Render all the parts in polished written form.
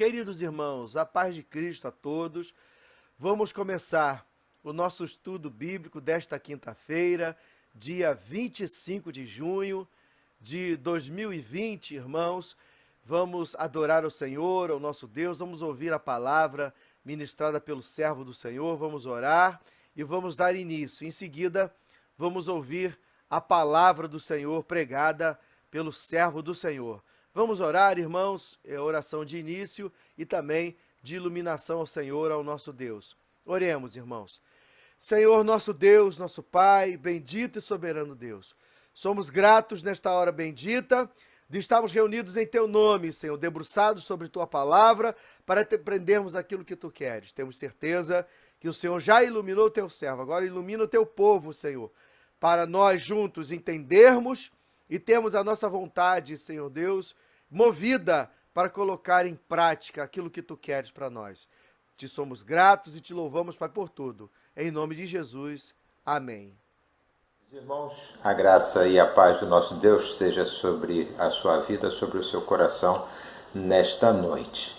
Queridos irmãos, a paz de Cristo a todos. Vamos começar o nosso estudo bíblico desta quinta-feira, dia 25 de junho de 2020, irmãos. Vamos adorar o Senhor, ao nosso Deus, vamos ouvir a palavra ministrada pelo servo do Senhor, vamos orar e vamos dar início. Em seguida, vamos ouvir a palavra do Senhor pregada pelo servo do Senhor. Vamos orar, irmãos, é oração de início e também de iluminação ao Senhor, ao nosso Deus. Oremos, irmãos. Senhor, nosso Deus, nosso Pai, bendito e soberano Deus. Somos gratos nesta hora bendita de estarmos reunidos em Teu nome, Senhor, debruçados sobre Tua palavra, para aprendermos aquilo que Tu queres. Temos certeza que o Senhor já iluminou o Teu servo, agora ilumina o Teu povo, Senhor, para nós juntos entendermos e temos a nossa vontade, Senhor Deus, movida para colocar em prática aquilo que Tu queres para nós. Te somos gratos e Te louvamos, Pai, por tudo. Em nome de Jesus, amém. Irmãos, a graça e a paz do nosso Deus seja sobre a sua vida, sobre o seu coração nesta noite.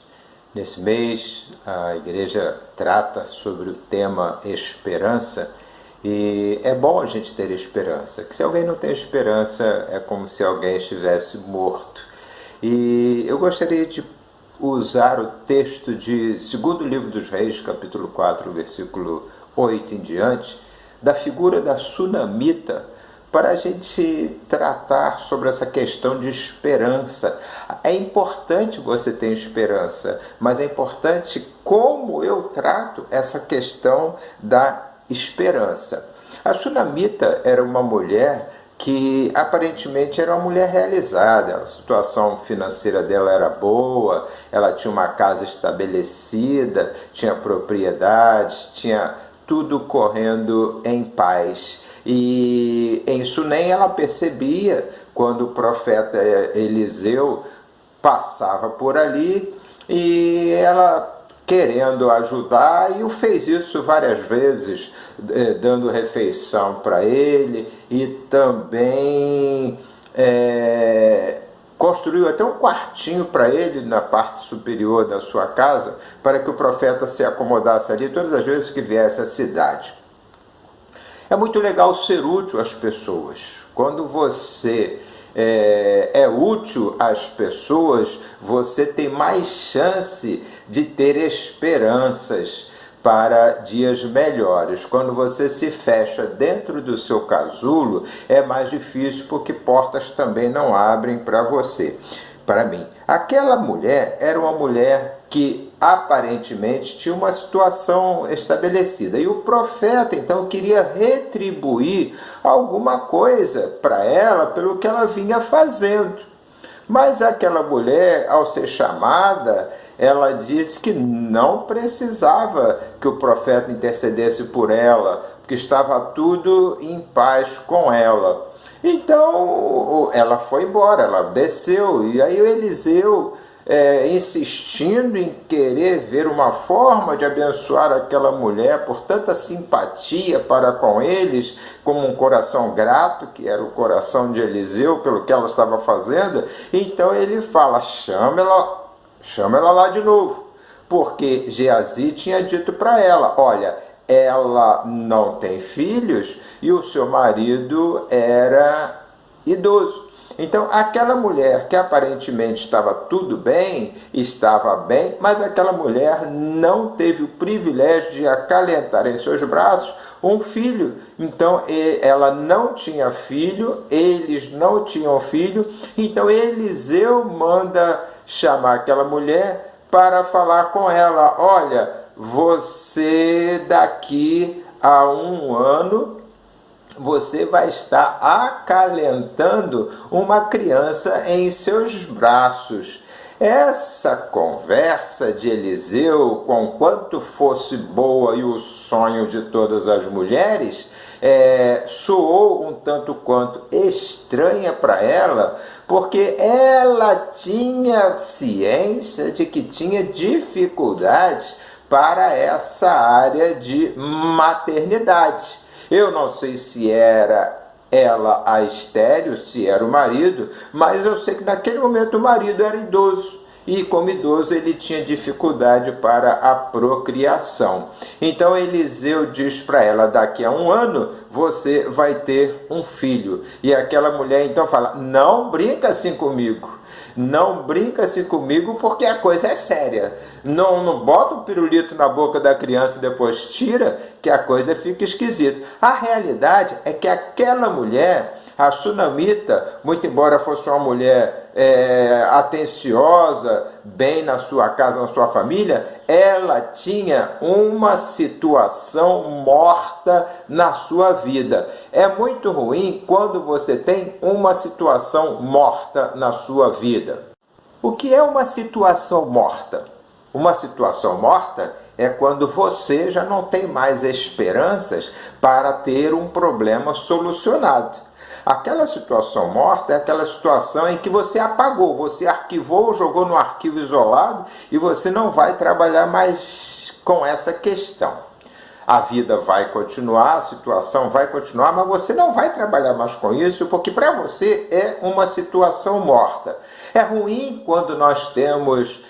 Nesse mês, a igreja trata sobre o tema esperança. E é bom a gente ter esperança, que se alguém não tem esperança, é como se alguém estivesse morto. E eu gostaria de usar o texto de 2º livro dos Reis, capítulo 4, versículo 8 em diante, da figura da sunamita, para a gente tratar sobre essa questão de esperança. É importante você ter esperança, mas é importante como eu trato essa questão da esperança. A sunamita era uma mulher que aparentemente era uma mulher realizada, a situação financeira dela era boa, ela tinha uma casa estabelecida, tinha propriedade, tinha tudo correndo em paz. E em Sunem ela percebia quando o profeta Eliseu passava por ali e ela querendo ajudar, e fez isso várias vezes, dando refeição para ele, e também construiu até um quartinho para ele na parte superior da sua casa, para que o profeta se acomodasse ali todas as vezes que viesse à cidade. É muito legal ser útil às pessoas. Quando você é útil às pessoas, você tem mais chance de ter esperanças para dias melhores. Quando você se fecha dentro do seu casulo, é mais difícil, porque portas também não abrem para você. Para mim, aquela mulher era uma mulher que aparentemente tinha uma situação estabelecida, e o profeta então queria retribuir alguma coisa para ela pelo que ela vinha fazendo. Mas aquela mulher, ao ser chamada, ela disse que não precisava que o profeta intercedesse por ela, porque estava tudo em paz com ela. Então ela foi embora, ela desceu, e aí o Eliseu, insistindo em querer ver uma forma de abençoar aquela mulher por tanta simpatia para com eles, como um coração grato, que era o coração de Eliseu pelo que ela estava fazendo, então ele fala: chama ela lá de novo, porque Geazi tinha dito para ela: olha, ela não tem filhos e o seu marido era idoso. Então aquela mulher que aparentemente estava tudo bem, estava bem, mas aquela mulher não teve o privilégio de acalentar em seus braços um filho. Então ela não tinha filho, eles não tinham filho, então Eliseu manda chamar aquela mulher para falar com ela: olha, você daqui a 1 ano, você vai estar acalentando uma criança em seus braços. Essa conversa de Eliseu, com quanto fosse boa e o sonho de todas as mulheres, soou um tanto quanto estranha para ela, porque ela tinha ciência de que tinha dificuldades para essa área de maternidade. Eu não sei se era ela a estéril, se era o marido, mas eu sei que naquele momento o marido era idoso. e como idoso ele tinha dificuldade para a procriação. Então Eliseu diz para ela: daqui a um ano você vai ter um filho. E aquela mulher então fala: não brinca assim comigo. Não brinca assim comigo, porque a coisa é séria. Não bota um pirulito na boca da criança e depois tira, que a coisa fica esquisita. A realidade é que aquela mulher, a sunamita, muito embora fosse uma mulher atenciosa, bem na sua casa, na sua família, ela tinha uma situação morta na sua vida. É muito ruim quando você tem uma situação morta na sua vida. O que é uma situação morta? Uma situação morta é quando você já não tem mais esperanças para ter um problema solucionado. Aquela situação morta é aquela situação em que você apagou, você arquivou, jogou no arquivo isolado e você não vai trabalhar mais com essa questão. A vida vai continuar, a situação vai continuar, mas você não vai trabalhar mais com isso, porque para você é uma situação morta. É ruim quando nós temos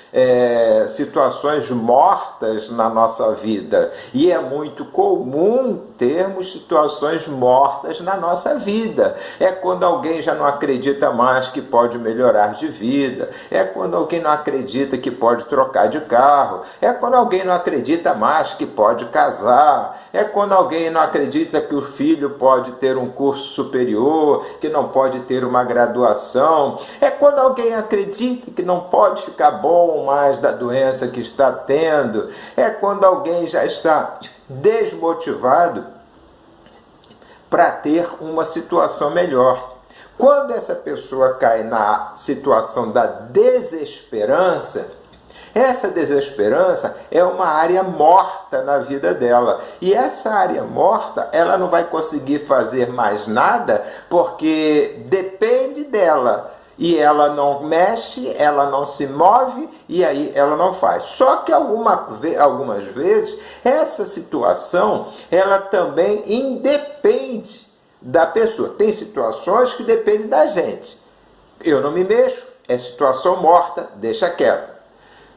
situações mortas na nossa vida. E é muito comum termos situações mortas na nossa vida. É quando alguém já não acredita mais que pode melhorar de vida. É quando alguém não acredita que pode trocar de carro. É quando alguém não acredita mais que pode casar. É quando alguém não acredita que o filho pode ter um curso superior, que não pode ter uma graduação. É quando alguém acredita que não pode ficar bom mais da doença que está tendo. É quando alguém já está desmotivado para ter uma situação melhor. Quando essa pessoa cai na situação da desesperança, essa desesperança é uma área morta na vida dela. E essa área morta, ela não vai conseguir fazer mais nada porque depende dela. E ela não mexe, ela não se move e aí ela não faz. Só que algumas vezes essa situação ela também independe da pessoa. Tem situações que dependem da gente. Eu não me mexo, é situação morta, deixa quieto.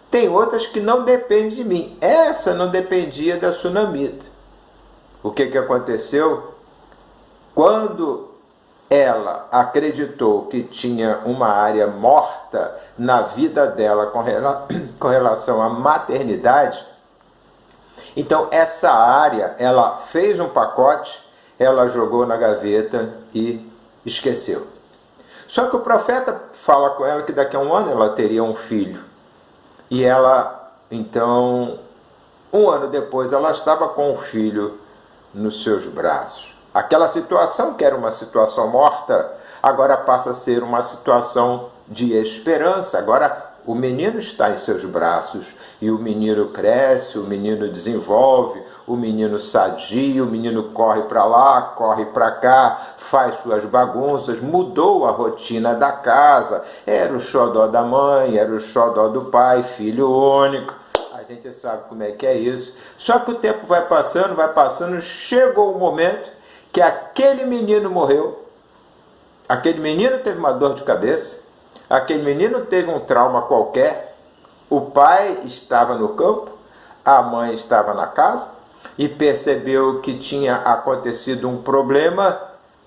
Tem outras que não dependem de mim. Essa não dependia da sunamita. O que aconteceu? Quando ela acreditou que tinha uma área morta na vida dela com relação à maternidade, então essa área, ela fez um pacote, ela jogou na gaveta e esqueceu. Só que o profeta fala com ela que daqui a um ano ela teria um filho. E ela, então, um ano depois, ela estava com o filho nos seus braços. Aquela situação, que era uma situação morta, agora passa a ser uma situação de esperança. Agora o menino está em seus braços e o menino cresce, o menino desenvolve, o menino sadia, o menino corre para lá, corre para cá, faz suas bagunças, mudou a rotina da casa. Era o xodó da mãe, era o xodó do pai, filho único. A gente sabe como é que é isso. Só que o tempo vai passando, chegou o momento que aquele menino morreu, aquele menino teve uma dor de cabeça, aquele menino teve um trauma qualquer, o pai estava no campo, a mãe estava na casa e percebeu que tinha acontecido um problema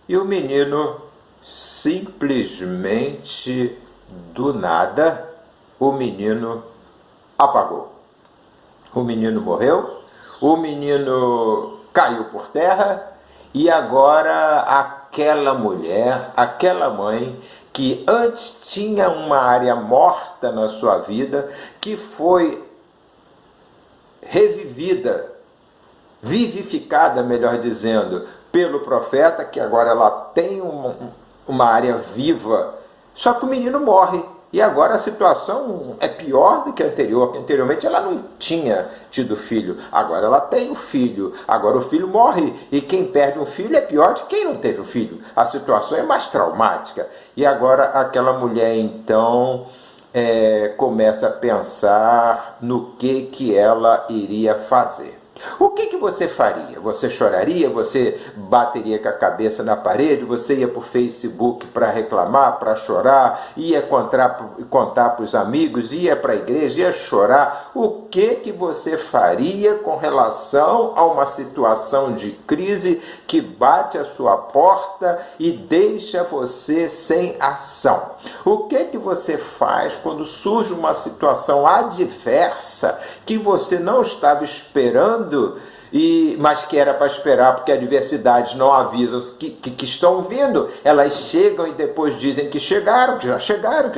e o menino simplesmente do nada, o menino apagou. O menino morreu, o menino caiu por terra. E agora aquela mulher, aquela mãe que antes tinha uma área morta na sua vida, que foi revivida, vivificada, melhor dizendo, pelo profeta, que agora ela tem uma área viva, só que o menino morre. E agora a situação é pior do que a anterior, porque anteriormente ela não tinha tido filho, agora ela tem um filho, agora o filho morre, e quem perde um filho é pior de quem não teve o filho. A situação é mais traumática. E agora aquela mulher então começa a pensar no que ela iria fazer. O que você faria? Você choraria? Você bateria com a cabeça na parede? Você ia para o Facebook para reclamar, para chorar? Ia contar para os amigos? Ia para a igreja? Ia chorar? O que você faria com relação a uma situação de crise que bate à sua porta e deixa você sem ação? O que você faz quando surge uma situação adversa que você não estava esperando, mas que era para esperar, porque adversidades não avisam que estão vindo, elas chegam e depois dizem que chegaram, que já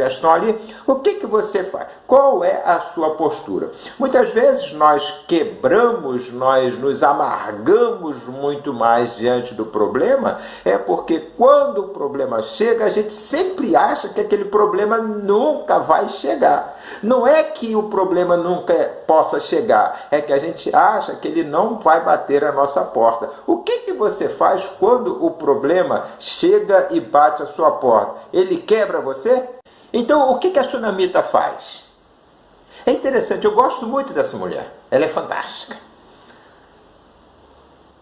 estão ali. O que você faz? Qual é a sua postura? Muitas vezes nós quebramos, nós nos amargamos muito mais diante do problema, porque quando o problema chega, a gente sempre acha que aquele problema nunca vai chegar. Não é que o problema nunca possa chegar, é que a gente acha que ele não vai bater a nossa porta. O que você faz quando o problema chega e bate a sua porta? Ele quebra você? Então, o que a Sunamita faz? É interessante, eu gosto muito dessa mulher. Ela é fantástica.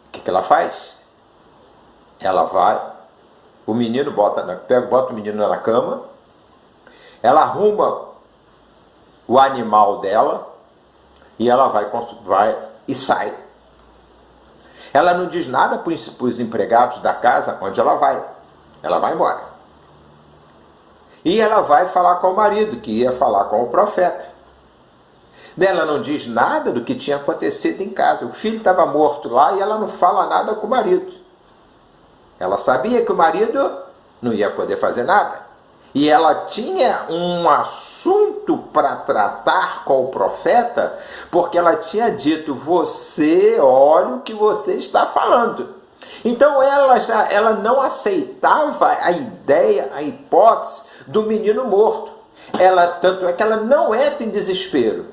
O que ela faz? Ela vai, o menino bota o menino na cama, ela arruma o animal dela e ela vai e sai. Ela não diz nada para os empregados da casa onde ela vai. Ela vai embora. E ela vai falar com o marido, que ia falar com o profeta. Ela não diz nada do que tinha acontecido em casa. O filho estava morto lá e ela não fala nada com o marido. Ela sabia que o marido não ia poder fazer nada. E ela tinha um assunto para tratar com o profeta, porque ela tinha dito: você, olha o que você está falando. Então ela não aceitava a ideia, a hipótese do menino morto. Tanto é que ela não entra em desespero.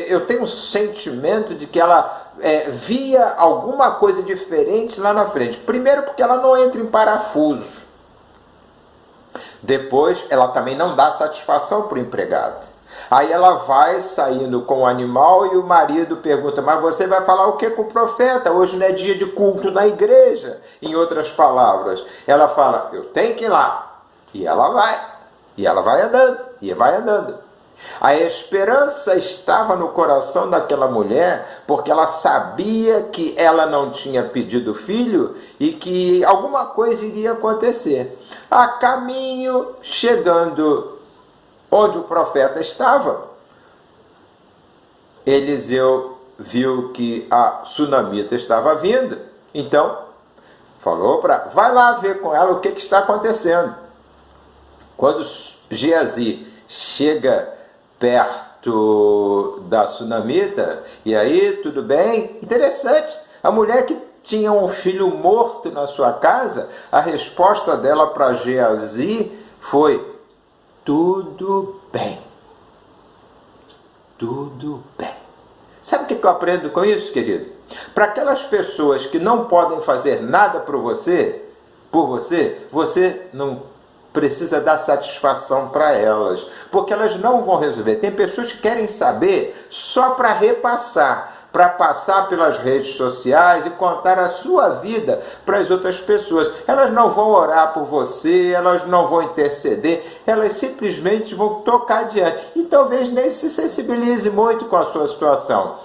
Eu tenho um sentimento de que ela via alguma coisa diferente lá na frente. Primeiro, porque ela não entra em parafusos. Depois, ela também não dá satisfação para o empregado. Aí ela vai saindo com o animal e o marido pergunta: mas você vai falar o que com o profeta? Hoje não é dia de culto na igreja. Em outras palavras, ela fala: eu tenho que ir lá. E ela vai. E ela vai andando. E vai andando. A esperança estava no coração daquela mulher, porque ela sabia que ela não tinha pedido filho e que alguma coisa iria acontecer. A caminho, chegando onde o profeta estava, Eliseu viu que a Sunamita estava vindo. Então, falou vai lá ver com ela o que está acontecendo. Quando Geazi chega perto da Sunamita, e aí, tudo bem? Interessante, a mulher que tinha um filho morto na sua casa, a resposta dela para Geazi foi: tudo bem. Tudo bem. Sabe o que eu aprendo com isso, querido? Para aquelas pessoas que não podem fazer nada por você, você não precisa dar satisfação para elas, porque elas não vão resolver. Tem pessoas que querem saber só para repassar, para passar pelas redes sociais e contar a sua vida para as outras pessoas. Elas não vão orar por você, elas não vão interceder, elas simplesmente vão tocar adiante. E talvez nem se sensibilize muito com a sua situação.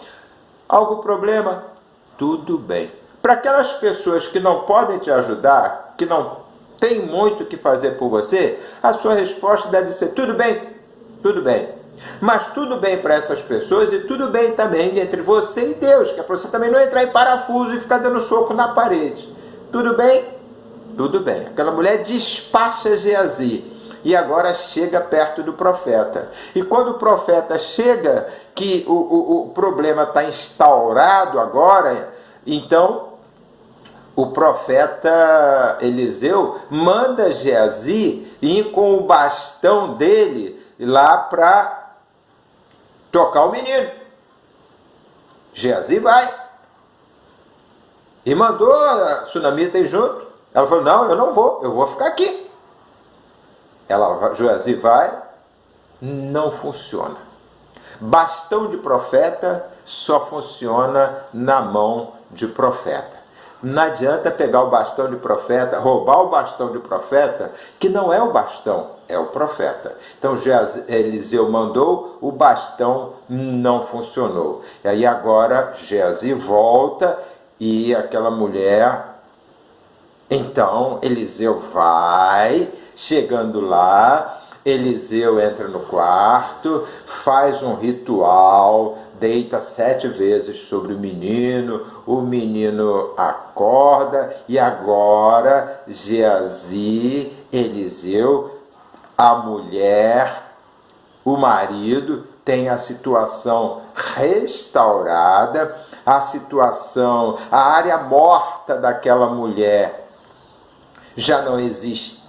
Algum problema? Tudo bem. Para aquelas pessoas que não podem te ajudar, que não tem muito o que fazer por você, a sua resposta deve ser: tudo bem, tudo bem. Mas tudo bem para essas pessoas e tudo bem também entre você e Deus, que é para você também não entrar em parafuso e ficar dando soco na parede. Tudo bem? Tudo bem. Aquela mulher despacha Geazi e agora chega perto do profeta. E quando o profeta chega, que o problema está instaurado agora, então o profeta Eliseu manda Geazi ir com o bastão dele lá para tocar o menino. Geazi vai. E mandou a Sunamita ir junto. Ela falou: não, eu não vou, eu vou ficar aqui. Geazi vai, não funciona. Bastão de profeta só funciona na mão de profeta. Não adianta pegar o bastão de profeta, roubar o bastão de profeta, que não é o bastão, é o profeta. Então Eliseu mandou, o bastão não funcionou. E aí agora Geazi volta e aquela mulher... Então Eliseu vai, chegando lá, Eliseu entra no quarto, faz um ritual, deita 7 vezes sobre o menino acorda, e agora Geazi, Eliseu, a mulher, o marido, tem a situação restaurada, a área morta daquela mulher já não existe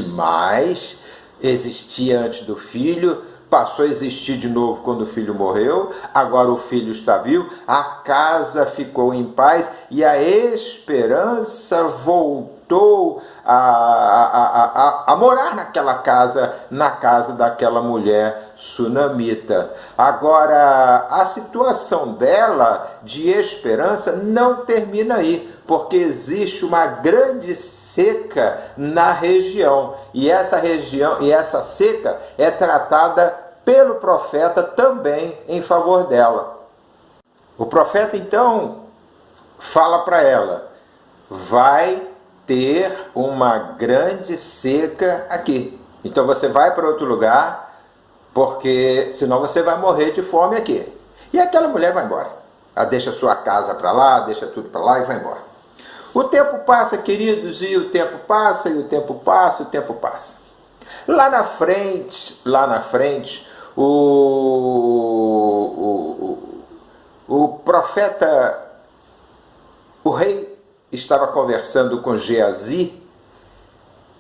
mais, existia antes do filho, passou a existir de novo quando o filho morreu, agora o filho está vivo, a casa ficou em paz e a esperança voltou a morar naquela casa, na casa daquela mulher sunamita. Agora, a situação dela de esperança não termina aí, porque existe uma grande seca na região, e essa seca é tratada pelo profeta também em favor dela. O profeta então fala para ela: vai ter uma grande seca aqui, então você vai para outro lugar, porque senão você vai morrer de fome aqui. E aquela mulher vai embora, ela deixa sua casa para lá, deixa tudo para lá e vai embora. O tempo passa, queridos, e o tempo passa, e o tempo passa, o tempo passa. Lá na frente, o profeta, o rei estava conversando com Geazi,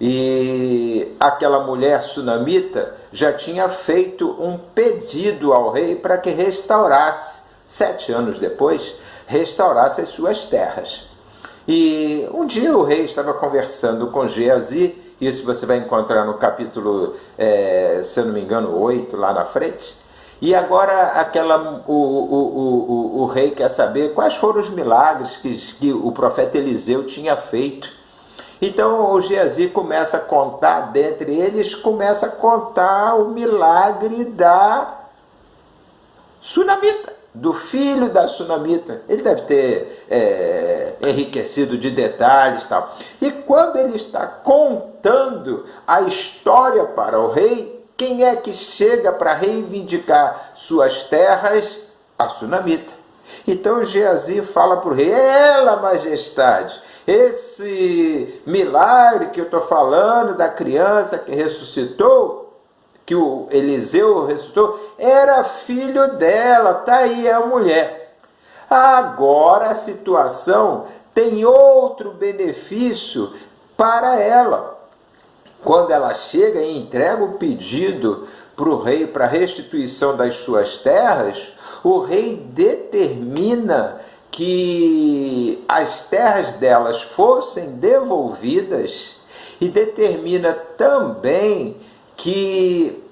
e aquela mulher sunamita já tinha feito um pedido ao rei para que restaurasse, 7 anos depois, restaurasse as suas terras. E um dia o rei estava conversando com Geazi, isso você vai encontrar no capítulo, se eu não me engano, 8, lá na frente. E agora o rei quer saber quais foram os milagres que o profeta Eliseu tinha feito. Então o Geazi começa a contar, dentre eles, começa a contar o milagre da sunamita, do filho da sunamita. Ele deve ter enriquecido de detalhes e tal. E quando ele está contando a história para o rei, quem é que chega para reivindicar suas terras? A sunamita. Então Geazi fala para o rei: ela, majestade, esse milagre que eu estou falando da criança que ressuscitou, que o Eliseu ressuscitou, era filho dela, tá aí a mulher. Agora a situação tem outro benefício para ela. Quando ela chega e entrega o pedido para o rei para restituição das suas terras, o rei determina que as terras delas fossem devolvidas e determina também que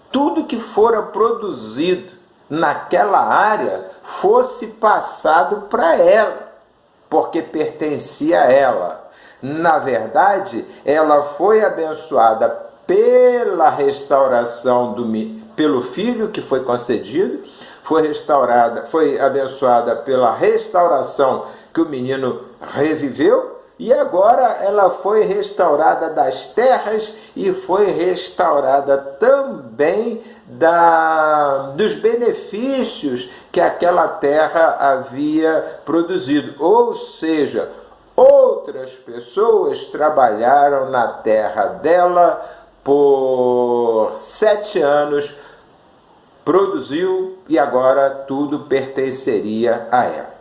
tudo que fora produzido naquela área fosse passado para ela, porque pertencia a ela. Na verdade, ela foi abençoada pela restauração pelo filho que foi concedido, foi abençoada pela restauração que o menino reviveu, e agora ela foi restaurada das terras e foi restaurada também dos benefícios que aquela terra havia produzido. Ou seja, outras pessoas trabalharam na terra dela por 7 anos, produziu e agora tudo pertenceria a ela.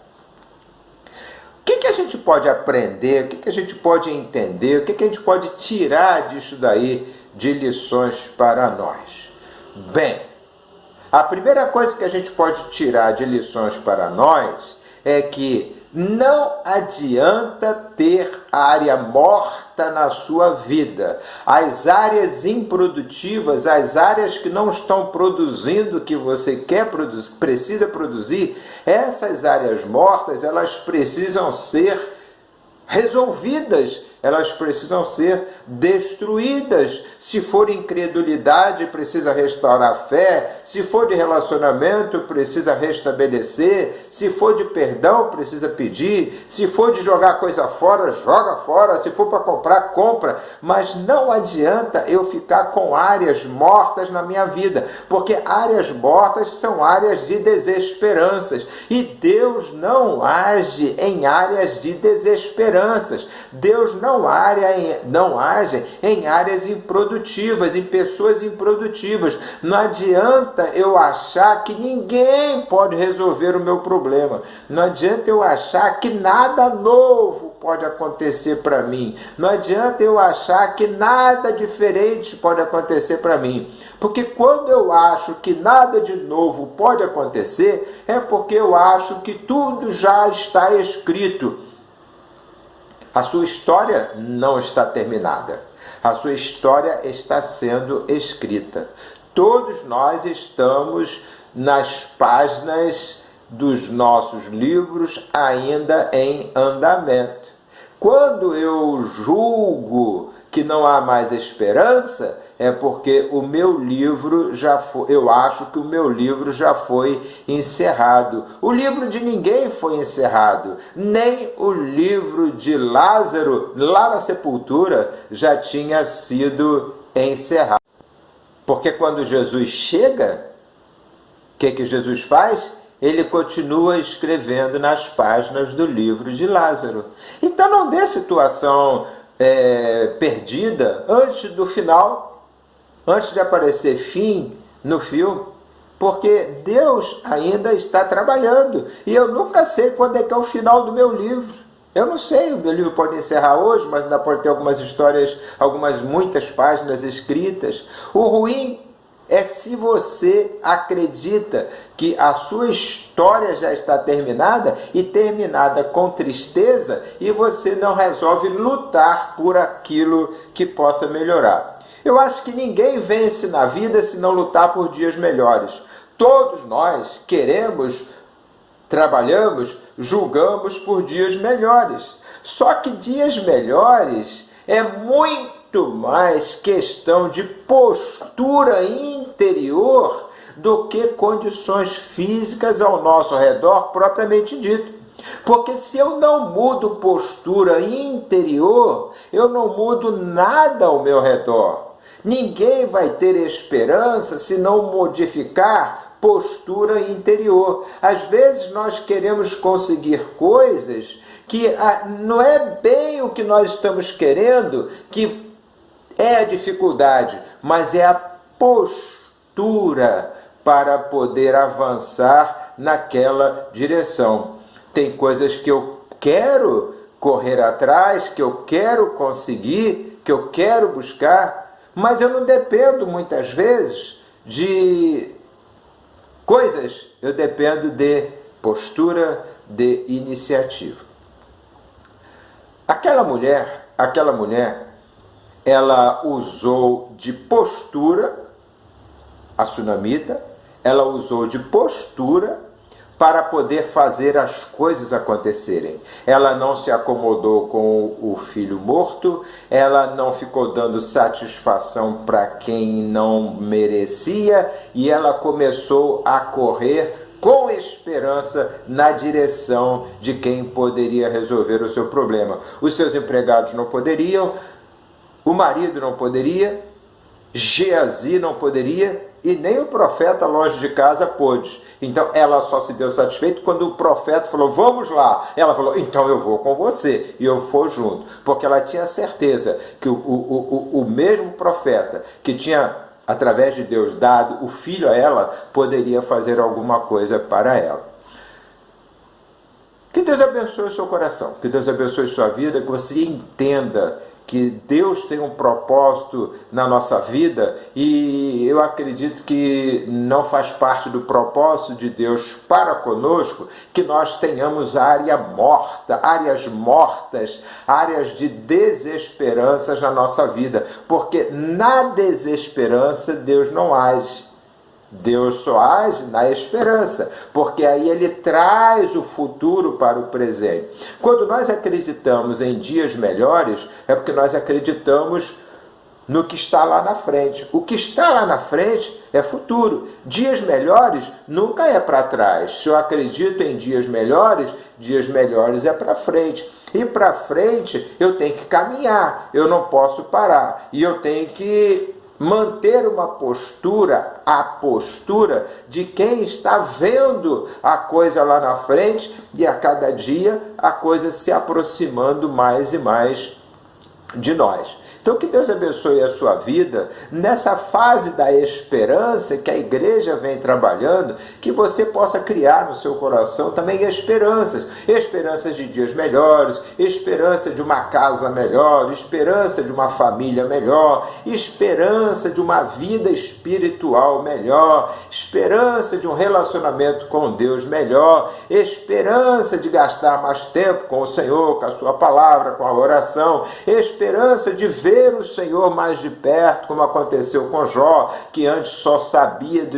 O que a gente pode aprender, o que a gente pode entender, o que a gente pode tirar disso daí de lições para nós? Bem, a primeira coisa que a gente pode tirar de lições para nós é que Não adianta ter área morta na sua vida. As áreas improdutivas, as áreas que não estão produzindo o que você quer produzir, precisa produzir, essas áreas mortas, elas precisam ser resolvidas, elas precisam ser destruídas. Se for incredulidade, precisa restaurar a fé. Se for de relacionamento, precisa restabelecer. Se for de perdão, precisa pedir. Se for de jogar coisa fora, joga fora. Se for para comprar, compra. Mas não adianta eu ficar com áreas mortas na minha vida, porque áreas mortas são áreas de desesperanças. E Deus não age em áreas de desesperanças. Deus não age em áreas improdutivas, em pessoas improdutivas. Não adianta eu achar que ninguém pode resolver o meu problema. Não adianta eu achar que nada novo pode acontecer para mim. Não adianta eu achar que nada diferente pode acontecer para mim. Porque quando eu acho que nada de novo pode acontecer, é porque eu acho que tudo já está escrito. A sua história não está terminada. A sua história está sendo escrita. Todos nós estamos nas páginas dos nossos livros ainda em andamento. Quando eu julgo que não há mais esperança, é porque o meu livro já foi, eu acho que o meu livro já foi encerrado. O livro de ninguém foi encerrado, nem o livro de Lázaro, lá na sepultura, já tinha sido encerrado. Porque quando Jesus chega, o que Jesus faz? Ele continua escrevendo nas páginas do livro de Lázaro. Então não dê situação perdida antes do final, antes de aparecer fim no filme, porque Deus ainda está trabalhando. E eu nunca sei quando é que é o final do meu livro. Eu não sei, o meu livro pode encerrar hoje, mas ainda pode ter algumas histórias, muitas páginas escritas. O ruim é se você acredita que a sua história já está terminada e terminada com tristeza, e você não resolve lutar por aquilo que possa melhorar. Eu acho que ninguém vence na vida se não lutar por dias melhores. Todos nós queremos, trabalhamos, julgamos por dias melhores. Só que dias melhores é muito mais questão de postura interior do que condições físicas ao nosso redor propriamente dito. Porque se eu não mudo postura interior, eu não mudo nada ao meu redor. Ninguém vai ter esperança se não modificar postura interior. Às vezes nós queremos conseguir coisas que não é bem o que nós estamos querendo, que é a dificuldade, mas é a postura para poder avançar naquela direção. Tem coisas que eu quero correr atrás, que eu quero conseguir, que eu quero buscar, mas eu não dependo muitas vezes de coisas, eu dependo de postura, de iniciativa. Aquela mulher, ela usou de postura, a sunamita, ela usou de postura para poder fazer as coisas acontecerem. Ela não se acomodou com o filho morto, ela não ficou dando satisfação para quem não merecia, e ela começou a correr com esperança na direção de quem poderia resolver o seu problema. Os seus empregados não poderiam, o marido não poderia, Geazi não poderia, e nem o profeta longe de casa pôde. Então ela só se deu satisfeita quando o profeta falou, vamos lá. Ela falou, então eu vou com você, e eu vou junto. Porque ela tinha certeza que o mesmo profeta que tinha, através de Deus, dado o filho a ela, poderia fazer alguma coisa para ela. Que Deus abençoe o seu coração, que Deus abençoe sua vida, que você entenda que Deus tem um propósito na nossa vida, e eu acredito que não faz parte do propósito de Deus para conosco que nós tenhamos áreas mortas, áreas de desesperanças na nossa vida, porque na desesperança Deus não age. Deus só age na esperança, porque aí Ele traz o futuro para o presente. Quando nós acreditamos em dias melhores, é porque nós acreditamos no que está lá na frente. O que está lá na frente é futuro. Dias melhores nunca é para trás. Se eu acredito em dias melhores é para frente. E para frente eu tenho que caminhar, eu não posso parar. E eu tenho que manter uma postura, a postura de quem está vendo a coisa lá na frente, e a cada dia a coisa se aproximando mais e mais de nós. Então, que Deus abençoe a sua vida nessa fase da esperança que a igreja vem trabalhando, que você possa criar no seu coração também esperanças de dias melhores, esperança de uma casa melhor, esperança de uma família melhor, esperança de uma vida espiritual melhor, esperança de um relacionamento com Deus melhor, esperança de gastar mais tempo com o Senhor, com a sua palavra, com a oração, esperança de ver o Senhor mais de perto, como aconteceu com Jó, que antes só sabia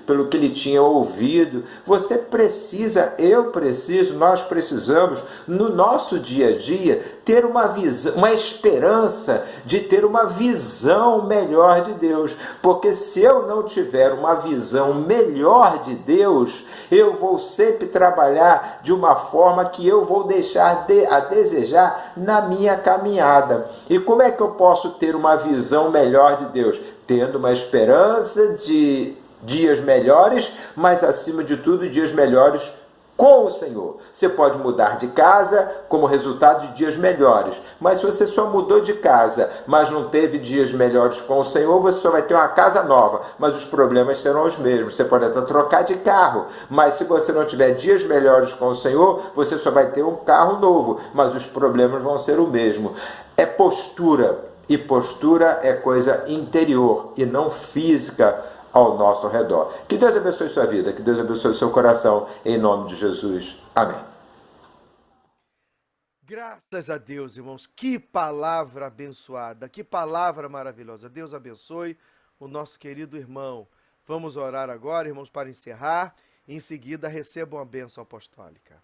pelo que ele tinha ouvido. Você precisa, eu preciso, nós precisamos, no nosso dia a dia, ter uma visão, uma esperança de ter uma visão melhor de Deus. Porque se eu não tiver uma visão melhor de Deus, eu vou sempre trabalhar de uma forma que eu vou deixar a desejar na minha caminhada. E como é que eu posso ter uma visão melhor de Deus? Tendo uma esperança de dias melhores, mas acima de tudo dias melhores com o Senhor. Você pode mudar de casa como resultado de dias melhores, mas se você só mudou de casa, mas não teve dias melhores com o Senhor, você só vai ter uma casa nova, mas os problemas serão os mesmos. Você pode até trocar de carro, mas se você não tiver dias melhores com o Senhor, você só vai ter um carro novo, mas os problemas vão ser o mesmo. É postura, e postura é coisa interior e não física ao nosso redor. Que Deus abençoe sua vida, que Deus abençoe seu coração, em nome de Jesus. Amém. Graças a Deus, irmãos, que palavra abençoada, que palavra maravilhosa. Deus abençoe o nosso querido irmão. Vamos orar agora, irmãos, para encerrar, e em seguida recebam a bênção apostólica.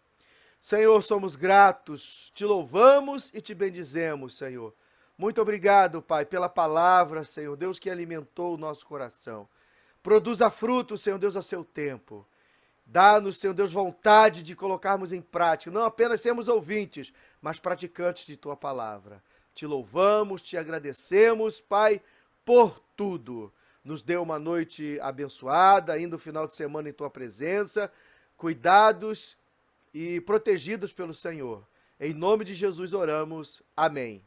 Senhor, somos gratos, te louvamos e te bendizemos, Senhor. Muito obrigado, Pai, pela palavra, Senhor, Deus que alimentou o nosso coração. Produza fruto, Senhor Deus, a seu tempo. Dá-nos, Senhor Deus, vontade de colocarmos em prática, não apenas sermos ouvintes, mas praticantes de Tua palavra. Te louvamos, te agradecemos, Pai, por tudo. Nos dê uma noite abençoada, ainda o final de semana em Tua presença, cuidados e protegidos pelo Senhor. Em nome de Jesus oramos. Amém.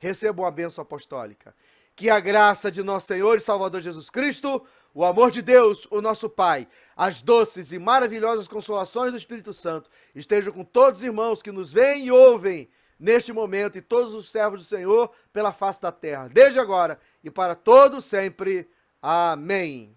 Recebam a bênção apostólica. Que a graça de nosso Senhor e Salvador Jesus Cristo, o amor de Deus, o nosso Pai, as doces e maravilhosas consolações do Espírito Santo estejam com todos os irmãos que nos veem e ouvem neste momento e todos os servos do Senhor pela face da terra, desde agora e para todo sempre. Amém.